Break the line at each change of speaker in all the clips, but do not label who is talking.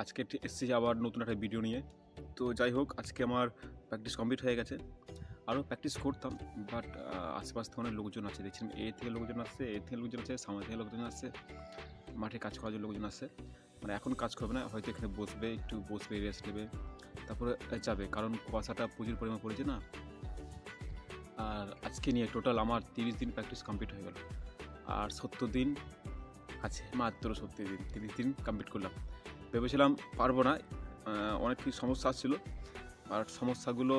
আজকে এসেছি আবার নতুন একটা ভিডিও নিয়ে। তো যাই হোক, আজকে আমার প্র্যাকটিস কমপ্লিট হয়ে গেছে। আরও প্র্যাকটিস করতাম, বাট আশেপাশ থেকে অনেক লোকজন আছে, দেখছিলাম এ থেকে লোকজন আসছে, এ থেকে লোকজন আছে, সামনে থেকে লোকজন আসছে, মাঠে কাজ করার জন্য লোকজন আসছে। মানে এখন কাজ করবে না, হয়তো এখানে বসবে, একটু বসবে, রেস্ট নেবে, তারপরে যাবে, কারণ কুয়াশাটা প্রচুর পরিমাণ পড়েছে না। আর আজকে নিয়ে টোটাল আমার 30 দিন প্র্যাকটিস কমপ্লিট হয়ে গেল, আর 70 দিন আছে, মাত্র 70 দিন, 30 দিন কমপ্লিট করলাম। ভেবেছিলাম পারবো না, অনেক কিছু সমস্যা আসছিল, আর সমস্যাগুলো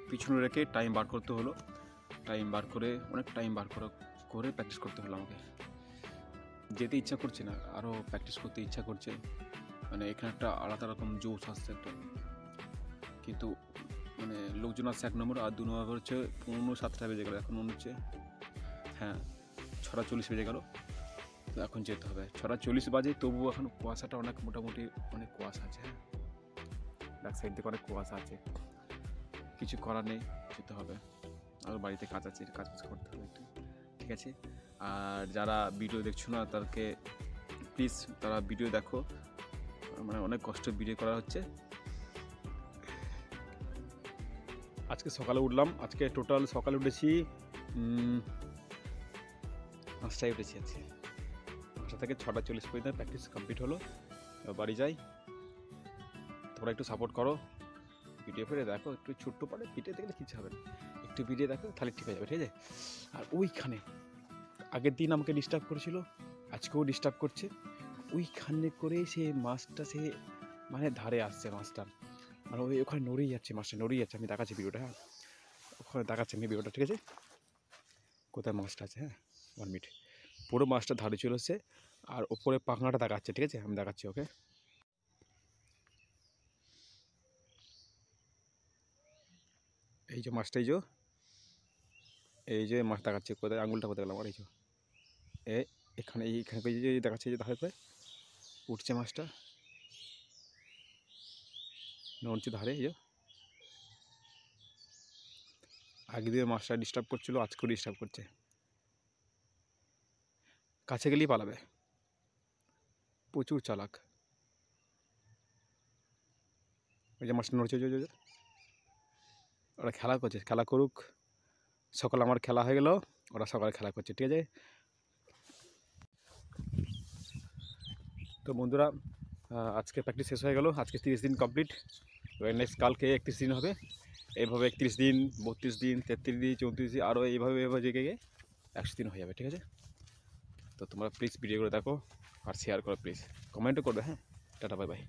পিছনে রেখে টাইম বার করতে হলো। টাইম বার করে অনেক টাইম বার করে প্র্যাকটিস করতে হলো আমাকে। যেতে ইচ্ছা করছে না, আরও প্র্যাকটিস করতে ইচ্ছা করছে। মানে এখানে একটা আলাদা রকম জোশ আসছে একটা, কিন্তু মানে লোকজন আসছে 1 নম্বর, আর 2 নম্বর হচ্ছে 7টা বেজে গেলো। এখন মনে হচ্ছে 6:40 বেজে গেল। তো এখন যেতে হবে 6:40 বাজে, তবুও এখন কুয়াশাটা অনেক, মোটামুটি অনেক কুয়াশা আছে। ব্যাক সাইড থেকে অনেক কুয়াশা আছে, কিছু করার নেই, যেতে হবে। আর বাড়িতে কাজ আছে, কাজ করতে হবে একটু, ঠিক আছে। আর যারা ভিডিও দেখছো না, তাদেরকে প্লিজ তারা ভিডিও দেখো, মানে অনেক কষ্ট ভিডিও করা হচ্ছে। আজকে সকালে উঠলাম, আজকে টোটাল সকালে উঠেছি 5টায় উঠেছি। আজকে 5টা থেকে 6:40 পর্যন্ত প্র্যাকটিস কমপ্লিট হলো। বাড়ি যাই, তোমরা একটু সাপোর্ট করো, ভিডিও ফিরে দেখো, একটু ছোট্ট পারে পিঠে দেখলে কিছু হবে না, একটু ভিডিও দেখো তাহলে ঠিক হয়ে যাবে, ঠিক আছে। আর ওইখানে আগের দিন আমাকে ডিস্টার্ব করেছিল, আজকেও ডিস্টার্ব করছে। ওইখানে করে সে মাছটা, সে মানে ধারে আসছে মাছটা, মানে ওই ওখানে নড়েই যাচ্ছে, মাছটা নড়েই যাচ্ছে। আমি দেখাচ্ছি ভিডিওটা, ওখানে দেখাচ্ছি আমি ভিডিওটা, ঠিক আছে। কোথায় মাছটা আছে, 1 মিনিট। পুরো মাছটা ধারে চলে এসছে, আর ওপরে পাখনাটা দেখাচ্ছে, ঠিক আছে, আমি দেখাচ্ছি ওকে। এই যে মাছটা, এই যে মাছ দেখাচ্ছে, কোথায় আঙুলটা কোথায় গেলাম, আর এই যে এখানে এইখানে যে দেখাচ্ছে, যে ধারে করে উঠছে মাছটা, নড়ছে ধারে। এই যে আগে দিয়ে মাছটা ডিস্টার্ব করছিল, আজকেও ডিস্টার্ব করছে, কাছে গেলেই পালাবে, প্রচুর চালাক। ওই যে মাছটা নড়ছে, ওরা খেলা করছে, খেলা করুক। সকালে আমার খেলা হয়ে গেল, ওরা সকালে খেলা করছে, ঠিক আছে। তো বন্ধুরা, আজকে প্র্যাকটিস শেষ হয়ে গেল, আজকে 30 দিন কমপ্লিট। এবার নেক্সট কালকে 31 দিন হবে। এইভাবে 31 দিন, 32 দিন, 33 দিন, 34 দিন, আরও এইভাবে জেগে 100 দিন হয়ে যাবে, ঠিক আছে। তো তোমরা প্লিজ ভিডিওগুলো দেখো আর শেয়ার করো, প্লিজ কমেন্টও করবে। Tata, bye bye.